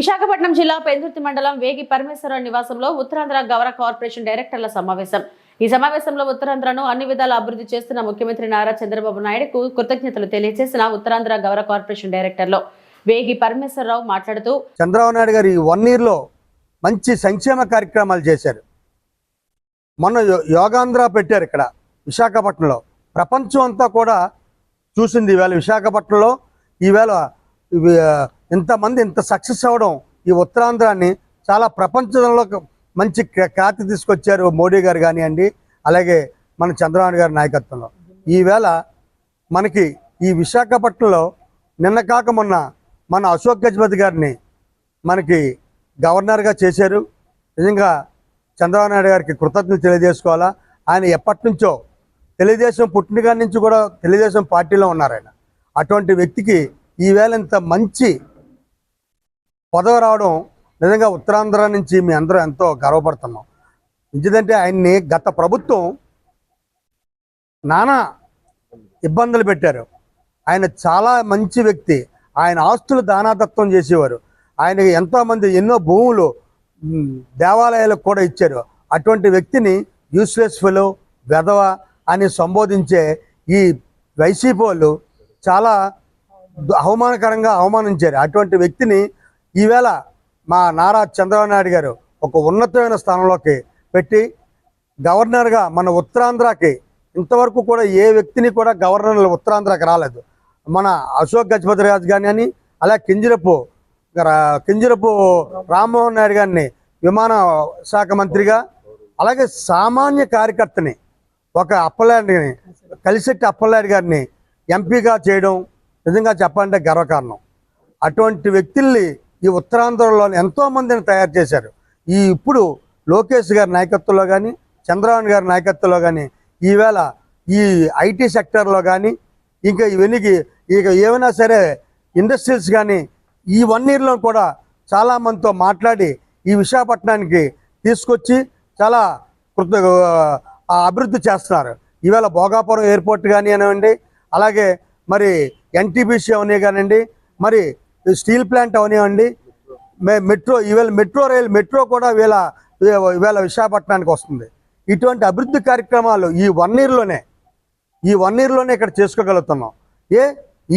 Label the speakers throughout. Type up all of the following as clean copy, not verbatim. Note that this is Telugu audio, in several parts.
Speaker 1: విశాఖపట్నం జిల్లా పెందుర్తి మండలం వేగి పరమేశ్వరరావు నివాసంలో ఉత్తరాంధ్ర గౌరవ కార్పొరేషన్ డైరెక్టర్ల సమావేశం. ఈ సమావేశంలో ఉత్తరాంధ్రను అన్ని విధాల అభివృద్ధి చేస్తున్న ముఖ్యమంత్రి నారా చంద్రబాబు నాయుడుకు కృతజ్ఞతలు తెలియజేసిన ఉత్తరాంధ్ర గౌరవ కార్పొరేషన్ డైరెక్టర్లు వేగి పరమేశ్వరరావు మాట్లాడుతూ,
Speaker 2: చంద్రబాబు నాయుడు గారు ఈ 1 year లో మంచి సంక్షేమ కార్యక్రమాలు చేశారు. మొన్న యోగాంధ్ర పెట్టారు ఇక్కడ విశాఖపట్నంలో. ప్రపంచం అంతా కూడా చూసింది ఈవేళ విశాఖపట్నంలో. ఈవేళ ఇంతమంది ఇంత సక్సెస్ అవ్వడం ఈ ఉత్తరాంధ్రాన్ని చాలా ప్రపంచంలో మంచి ఖ్యాతి తీసుకొచ్చారు మోడీ గారు కానివ్వండి, అలాగే మన చంద్రబాబు గారి నాయకత్వంలో. ఈవేళ మనకి ఈ విశాఖపట్నంలో నిన్న కాక మొన్న మన అశోక్ గజపతి గారిని మనకి గవర్నర్గా చేశారు. నిజంగా చంద్రబాబు నాయుడు గారికి కృతజ్ఞతలు తెలియజేసుకోవాలా. ఆయన ఎప్పటి నుంచో తెలుగుదేశం పుట్టిన కాడి నుంచి కూడా తెలుగుదేశం పార్టీలో ఉన్నారు ఆయన. అటువంటి వ్యక్తికి ఈవేళ ఇంత మంచి పదవి రావడం నిజంగా ఉత్తరాంధ్ర నుంచి మీ అందరూ ఎంతో గర్వపడుతున్నాం. ఎందుకంటే ఆయన్ని గత ప్రభుత్వం నానా ఇబ్బందులు పెట్టారు. ఆయన చాలా మంచి వ్యక్తి. ఆయన ఆస్తులు దానాదత్తం చేసేవారు. ఆయనకి ఎంతోమంది ఎన్నో భూములు దేవాలయాలకు కూడా ఇచ్చారు. అటువంటి వ్యక్తిని యూస్లెస్ ఫెలో, వెధవ అని సంబోధించే ఈ వైసీపీ వాళ్ళు చాలా అవమానకరంగా అవమానించారు. అటువంటి వ్యక్తిని ఈవేళ మా నారా చంద్రబాబు నాయుడు గారు ఒక ఉన్నతమైన స్థానంలోకి పెట్టి గవర్నర్గా మన ఉత్తరాంధ్రకి ఇంతవరకు కూడా ఏ వ్యక్తిని కూడా గవర్నర్లు ఉత్తరాంధ్రకి రాలేదు. మన అశోక్ గజపతి రాజు గారిని, అలాగే కింజరపు రామ్మోహన్ నాయుడు గారిని విమాన శాఖ మంత్రిగా, అలాగే సామాన్య కార్యకర్తని ఒక అప్పలనాయుడిని, కలిసెట్టి అప్పలనాయుడు గారిని ఎంపీగా చేయడం నిజంగా చెప్పాలంటే గర్వకారణం. అటువంటి వ్యక్తుల్ని ఈ ఉత్తరాంధ్రలో ఎంతోమందిని తయారు చేశారు. ఇప్పుడు లోకేష్ గారి నాయకత్వంలో కానీ, చంద్రబాబు గారి నాయకత్వంలో కానీ, ఈవేళ ఈ ఐటీ సెక్టర్లో కానీ, ఇంకా ఇవన్నీ ఇక ఏమైనా సరే ఇండస్ట్రీస్ కానీ ఈ 1 year లో కూడా చాలామందితో మాట్లాడి ఈ విశాఖపట్నానికి తీసుకొచ్చి చాలా అభివృద్ధి చేస్తున్నారు. ఈవేళ భోగాపురం ఎయిర్పోర్ట్ కానివ్వండి, అలాగే మరి ఎన్టీపీసీ అవన్నీ కానివ్వండి, మరి స్టీల్ ప్లాంట్ అవనివ్వండి, మెట్రో, ఈవేళ మెట్రో కూడా ఈవేళ విశాఖపట్నానికి వస్తుంది. ఇటువంటి అభివృద్ధి కార్యక్రమాలు ఈ 1 year లోనే ఇక్కడ చేసుకోగలుగుతున్నాం.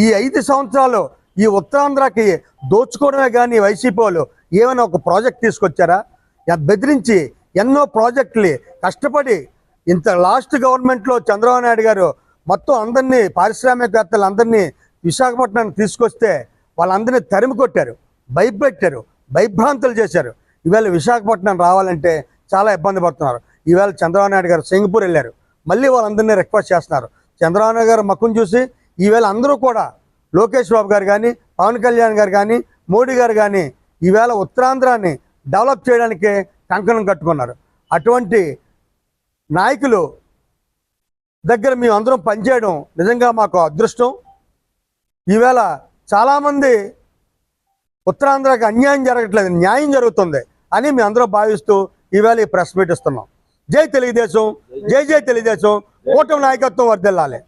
Speaker 2: ఈ 5 సంవత్సరాలు ఈ ఉత్తరాంధ్రకి దోచుకోవడమే కానీ వైసీపీ వాళ్ళు ఏమైనా ఒక ప్రాజెక్ట్ తీసుకొచ్చారా? బెదిరించి ఎన్నో ప్రాజెక్టులు కష్టపడి ఇంత లాస్ట్ గవర్నమెంట్లో చంద్రబాబు నాయుడు గారు మొత్తం అందరినీ పారిశ్రామికవేత్తలు అందరినీ విశాఖపట్నానికి తీసుకొస్తే వాళ్ళందరినీ తరిమి కొట్టారు, భయపెట్టారు, భయభ్రాంతులు చేశారు. ఈవేళ విశాఖపట్నం రావాలంటే చాలా ఇబ్బంది పడుతున్నారు. ఈవేళ చంద్రబాబు నాయుడు గారు సింగపూర్ వెళ్ళారు, మళ్ళీ వాళ్ళందరినీ రిక్వెస్ట్ చేస్తున్నారు. చంద్రబాబు నాయుడు గారు మక్కును చూసి ఈవేళ అందరూ కూడా లోకేష్ బాబు గారు కానీ, పవన్ కళ్యాణ్ గారు కానీ, మోడీ గారు కానీ ఈవేళ ఉత్తరాంధ్రాన్ని డెవలప్ చేయడానికే కంకణం కట్టుకున్నారు. అటువంటి నాయకులు దగ్గర మేము అందరం పనిచేయడం నిజంగా మాకు అదృష్టం. ఈవేళ చాలామంది ఉత్తరాంధ్రకి అన్యాయం జరగట్లేదు, న్యాయం జరుగుతుంది అని మేము అందరం భావిస్తూ ఈవేళ ఈ ప్రెస్ మీట్ ఇస్తున్నాం. జై తెలుగుదేశం, జై జై తెలుగుదేశం, కూటమి నాయకత్వం వర్ధిల్లాలి.